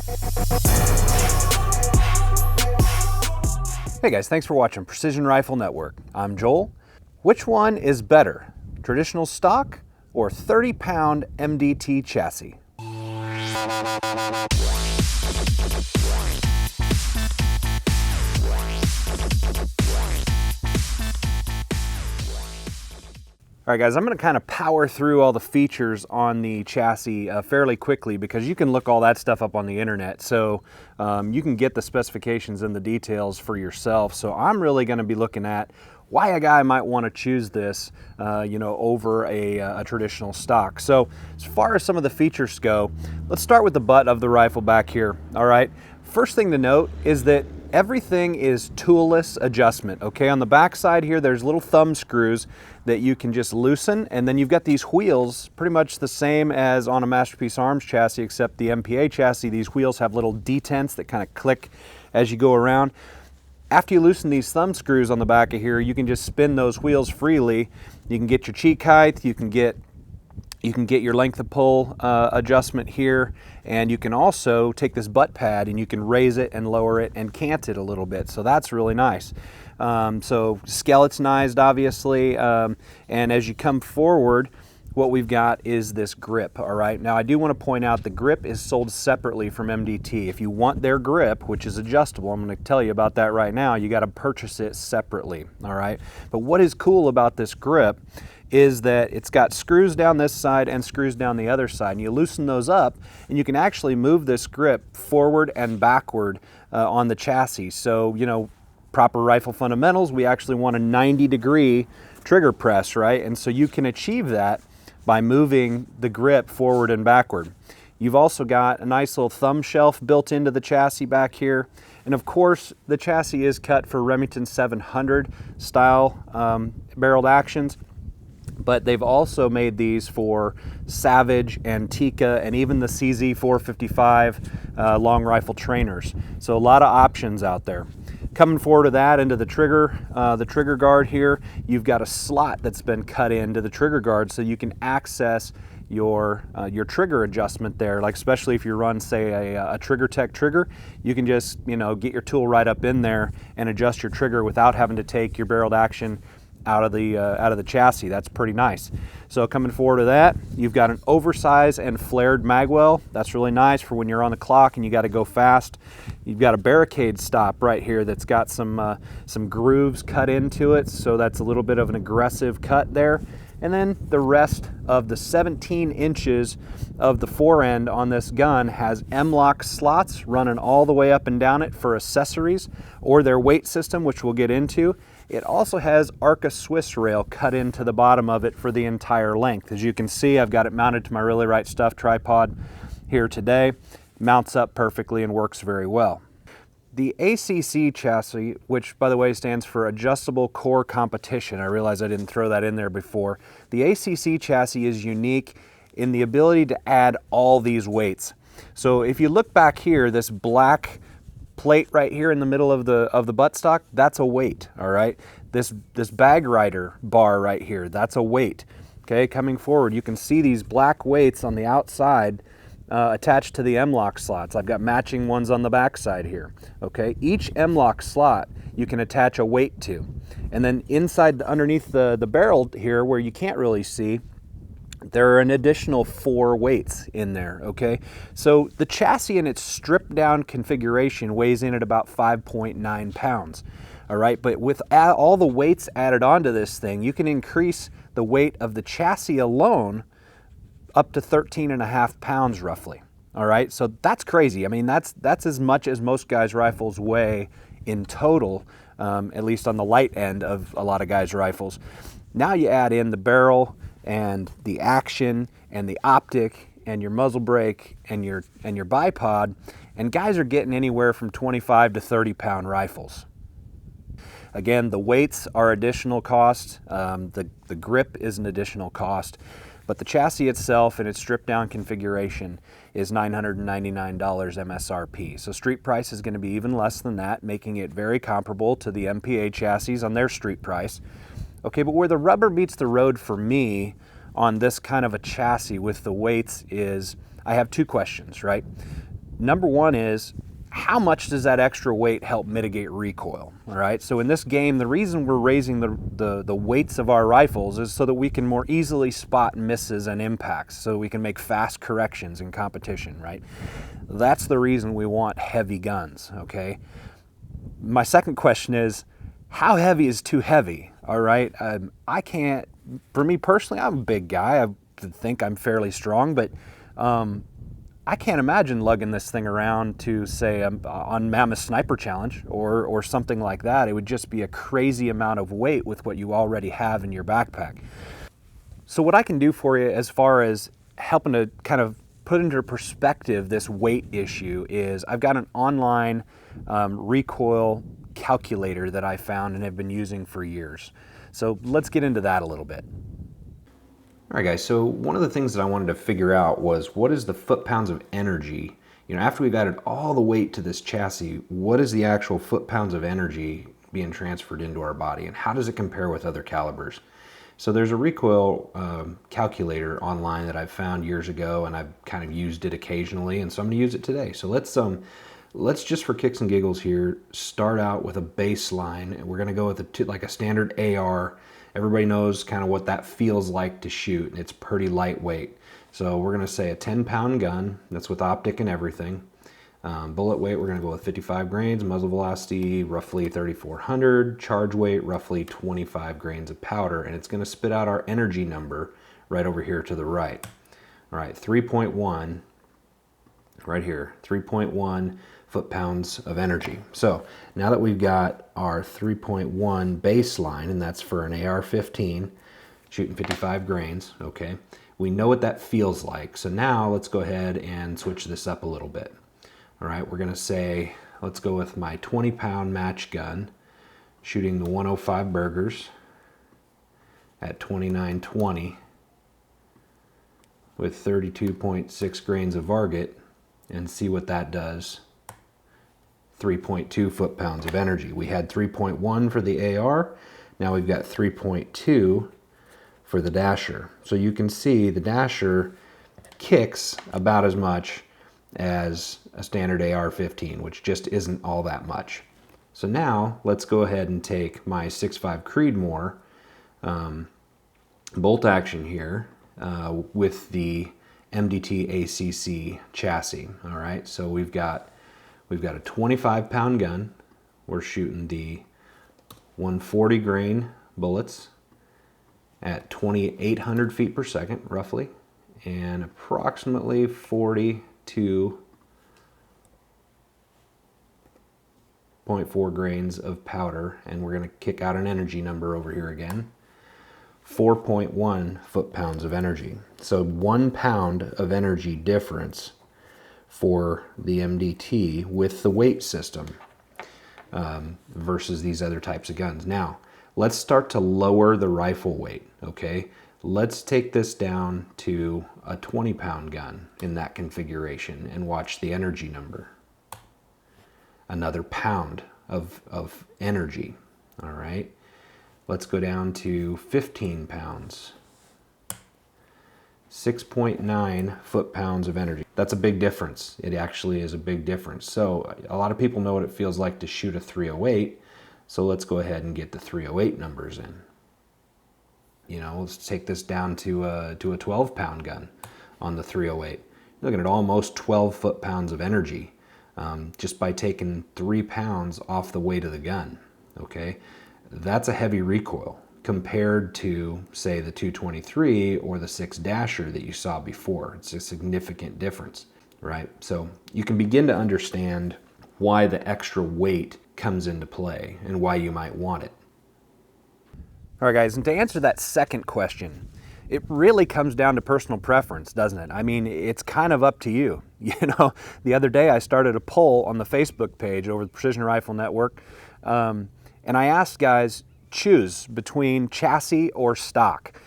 Hey guys, thanks for watching Precision Rifle Network. I'm Joel. Which one is better, traditional stock or 30-pound MDT chassis? All right guys, I'm going to kind of power through all the features on the chassis fairly quickly because you can look all that stuff up on the internet. So you can get the specifications and the details for yourself. So I'm really going to be looking at why a guy might want to choose this over a traditional stock. So as far as some of the features go, let's start with the butt of the rifle back here. All right, first thing to note is that everything is toolless adjustment, okay? On the back side here, there's little thumb screws that you can just loosen, and then you've got these wheels, pretty much the same as on a Masterpiece Arms chassis, except the MPA chassis, these wheels have little detents that kind of click as you go around. After you loosen these thumb screws on the back of here, you can just spin those wheels freely. You can get your cheek height, you can get your length of pull adjustment here, and you can also take this butt pad and you can raise it and lower it and cant it a little bit. So that's really nice. So skeletonized, obviously, and as you come forward, what we've got is this grip, all right? Now, I do want to point out the grip is sold separately from MDT. If you want their grip, which is adjustable, I'm going to tell you about that right now, you got to purchase it separately, all right? But what is cool about this grip is that it's got screws down this side and screws down the other side. And you loosen those up, and you can actually move this grip forward and backward on the chassis. So, you know, proper rifle fundamentals, we actually want a 90-degree trigger press, right? And so you can achieve that by moving the grip forward and backward. You've also got a nice little thumb shelf built into the chassis back here. And of course, the chassis is cut for Remington 700 style barreled actions, but they've also made these for Savage and Tikka and even the CZ 455 long rifle trainers. So a lot of options out there. Coming forward to that, into the trigger guard here, you've got a slot that's been cut into the trigger guard so you can access your trigger adjustment there. Like especially if you run, say, a Trigger Tech trigger, you can just get your tool right up in there and adjust your trigger without having to take your barreled action out of the chassis. That's pretty nice. So coming forward to that, you've got an oversized and flared magwell. That's really nice for when you're on the clock and you got to go fast. You've got a barricade stop right here that's got some grooves cut into it, so that's a little bit of an aggressive cut there. And then the rest of the 17 inches of the forend on this gun has M-LOK slots running all the way up and down it for accessories or their weight system, which we'll get into. It also has Arca Swiss rail cut into the bottom of it for the entire length. As you can see, I've got it mounted to my Really Right Stuff tripod here today. Mounts up perfectly and works very well. The ACC chassis, which by the way stands for Adjustable Core Competition, I realize I didn't throw that in there before. The ACC chassis is unique in the ability to add all these weights. So if you look back here, this black plate right here in the middle of the buttstock, that's a weight, all right? This bag rider bar right here, that's a weight. Okay, coming forward, you can see these black weights on the outside attached to the M-LOK slots. I've got matching ones on the back side here. Okay, each M-LOK slot you can attach a weight to, and then inside underneath the barrel here where you can't really see, there are an additional 4 weights in there, okay? So the chassis in its stripped down configuration weighs in at about 5.9 pounds, all right? But with all the weights added onto this thing, you can increase the weight of the chassis alone up to 13.5 pounds roughly, all right? So that's crazy. I mean, that's as much as most guys' rifles weigh in total, at least on the light end of a lot of guys' rifles. Now you add in the barrel and the action and the optic and your muzzle brake and your bipod, and guys are getting anywhere from 25 to 30 pound rifles. Again, the weights are additional cost, the grip is an additional cost, but the chassis itself and its stripped down configuration is $999 MSRP. So street price is going to be even less than that, making it very comparable to the MPA chassis on their street price. Okay, but where the rubber meets the road for me on this kind of a chassis with the weights is, I have 2 questions, right? Number one is, how much does that extra weight help mitigate recoil? All right, so in this game, the reason we're raising the weights of our rifles is so that we can more easily spot misses and impacts, so we can make fast corrections in competition, right? That's the reason we want heavy guns, okay? My second question is, how heavy is too heavy? All right, I can't, for me personally, I'm a big guy. I think I'm fairly strong, but I can't imagine lugging this thing around to, say, on Mammoth Sniper Challenge or something like that. It would just be a crazy amount of weight with what you already have in your backpack. So what I can do for you as far as helping to kind of put into perspective this weight issue is, I've got an online recoil calculator that I found and have been using for years. So let's get into that a little bit. All right, guys, so one of the things that I wanted to figure out was, what is the foot-pounds of energy? You know, after we've added all the weight to this chassis, what is the actual foot-pounds of energy being transferred into our body, and how does it compare with other calibers? So there's a recoil calculator online that I found years ago, and I've kind of used it occasionally, and so I'm going to use it today. So let's just, for kicks and giggles here, start out with a baseline, and we're going to go with like a standard AR. Everybody knows kind of what that feels like to shoot, and it's pretty lightweight. So we're going to say a 10-pound gun, that's with optic and everything. Bullet weight, we're going to go with 55 grains, muzzle velocity roughly 3,400, charge weight roughly 25 grains of powder, and it's going to spit out our energy number right over here to the right. All right, 3.1, right here, 3.1 foot-pounds of energy. So now that we've got our 3.1 baseline, and that's for an AR-15, shooting 55 grains, okay, we know what that feels like. So now let's go ahead and switch this up a little bit. All right, we're gonna say, let's go with my 20-pound match gun, shooting the 105 burgers at 2920 with 32.6 grains of Varget, and see what that does. 3.2 foot-pounds of energy. We had 3.1 for the AR, now we've got 3.2 for the Dasher. So you can see the Dasher kicks about as much as a standard AR-15, which just isn't all that much. So now let's go ahead and take my 6.5 Creedmoor bolt action here with the MDT ACC chassis. All right, so we've got a 25-pound gun. We're shooting the 140 grain bullets at 2,800 feet per second, roughly, and approximately 42.4 grains of powder. And we're going to kick out an energy number over here again. 4.1 foot-pounds of energy. So 1 pound of energy difference for the MDT with the weight system versus these other types of guns. Now, let's start to lower the rifle weight, okay? Let's take this down to a 20-pound gun in that configuration and watch the energy number. Another pound of energy, all right? Let's go down to 15 pounds. 6.9 foot-pounds of energy. That's a big difference. It actually is a big difference. So a lot of people know what it feels like to shoot a 308. So let's go ahead and get the 308 numbers in. You know, let's take this down to a 12-pound gun on the 308. You're looking at almost 12 foot-pounds of energy just by taking 3 pounds off the weight of the gun, okay? That's a heavy recoil compared to, say, the 223 or the 6 Dasher that you saw before. It's a significant difference, right? So you can begin to understand why the extra weight comes into play and why you might want it. All right, guys, and to answer that second question, it really comes down to personal preference, doesn't it? I mean, it's kind of up to you. You know, the other day I started a poll on the Facebook page over the Precision Rifle Network, and I asked guys, choose between chassis or stock.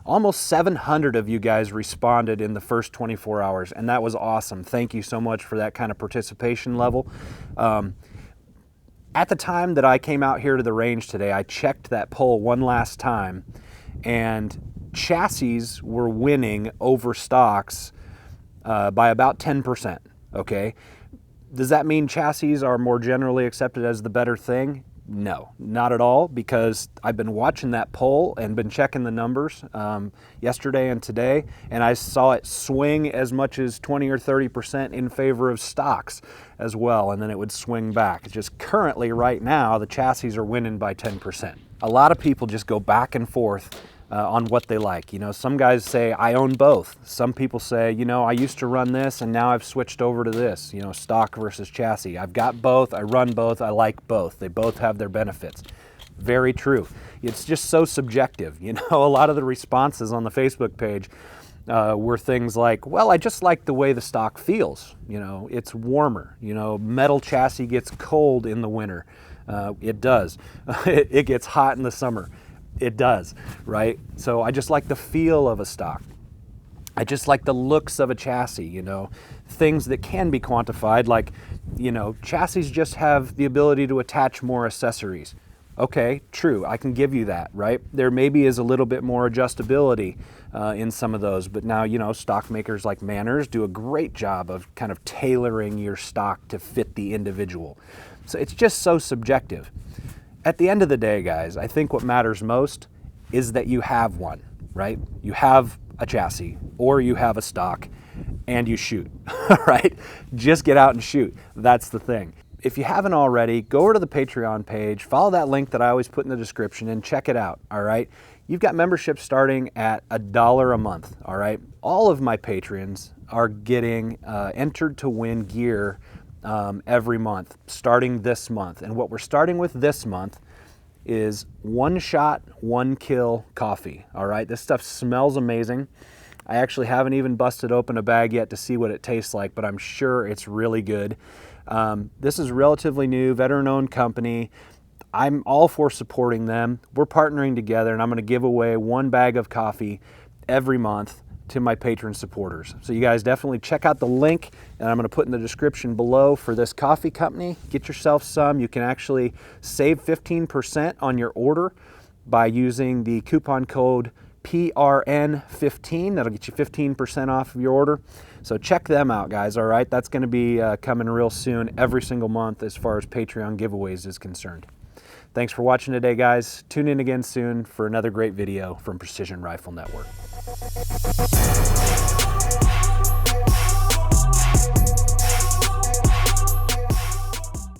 Almost 700 of you guys responded in the first 24 hours, and that was awesome. Thank you so much for that kind of participation level. At the time that I came out here to the range today, I checked that poll one last time, and chassis were winning over stocks by about 10%. okay? Does that mean chassis are more generally accepted as the better thing? No, not at all, because I've been watching that poll and been checking the numbers yesterday and today, and I saw it swing as much as 20 or 30% in favor of stocks as well, and then it would swing back. It's just currently, right now, the chassis are winning by 10%. A lot of people just go back and forth on what they like. You know, some guys say, I own both. Some people say, you know, I used to run this and now I've switched over to this, you know, stock versus chassis. I've got both, I run both, I like both. They both have their benefits. Very true. It's just so subjective. You know, a lot of the responses on the Facebook page were things like, well, I just like the way the stock feels. You know, it's warmer. You know, metal chassis gets cold in the winter. It does. It gets hot in the summer. It does, right? So I just like the feel of a stock. I just like the looks of a chassis, you know, things that can be quantified, like, you know, chassis just have the ability to attach more accessories. Okay, true, I can give you that, right? There maybe is a little bit more adjustability in some of those, but now, you know, stock makers like Manners do a great job of kind of tailoring your stock to fit the individual. So it's just so subjective. At the end of the day, guys, I think what matters most is that you have one, right? You have a chassis or you have a stock and you shoot, right? Just get out and shoot. That's the thing. If you haven't already, go over to the Patreon page, follow that link that I always put in the description and check it out, all right? You've got memberships starting at $1 a month, all right? All of my patrons are getting entered to win gear every month, starting this month. And what we're starting with this month is One Shot, One Kill coffee. All right, this stuff smells amazing. I actually haven't even busted open a bag yet to see what it tastes like, but I'm sure it's really good. This is relatively new, veteran-owned company. I'm all for supporting them. We're partnering together, and I'm going to give away 1 bag of coffee every month to my patron supporters. So you guys definitely check out the link, and I'm gonna put in the description below for this coffee company. Get yourself some. You can actually save 15% on your order by using the coupon code PRN15. That'll get you 15% off of your order. So check them out, guys, all right? That's gonna be coming real soon, every single month as far as Patreon giveaways is concerned. Thanks for watching today, guys. Tune in again soon for another great video from Precision Rifle Network.